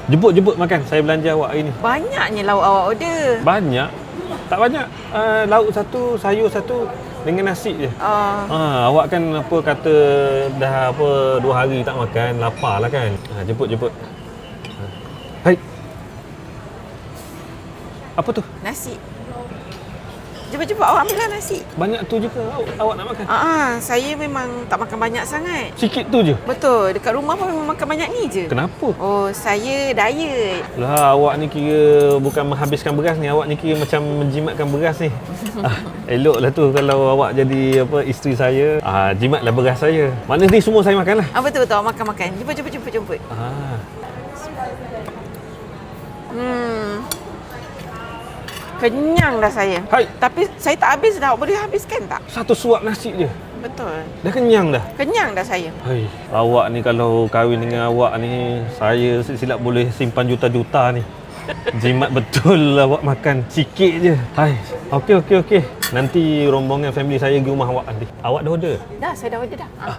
Jemput makan. Saya belanja awak hari ni. Banyaknya lauk awak order. Banyak? Tak banyak. Lauk satu, sayur satu dengan nasi je. Awak kan apa kata dah 2 hari tak makan, lapar lah kan. Jemput. Hai. Apa tu? Nasi. Jemput awak ambillah nasi. Banyak tu je ke awak nak makan? Saya memang tak makan banyak sangat. Sikit tu je? Betul, dekat rumah pun memang makan banyak ni je. Kenapa? Oh, saya diet. Lah, awak ni kira bukan menghabiskan beras ni, awak ni kira macam menjimatkan beras ni. Eloklah tu kalau awak jadi isteri saya, jimatlah beras saya. Mana ni semua saya makan lah. Betul awak makan. Jemput. Kenyang dah saya. Hai. Tapi saya tak habis dah. Awak boleh habiskan tak? Satu suap nasi je. Betul. Dah kenyang dah. Kenyang dah saya. Hai, awak ni kalau kahwin dengan awak ni, saya silap boleh simpan juta-juta ni. Jimat betul awak makan sikit je. Hai, okey. Nanti rombongan family saya pergi rumah awak nanti. Awak dah order? Dah, saya dah order dah.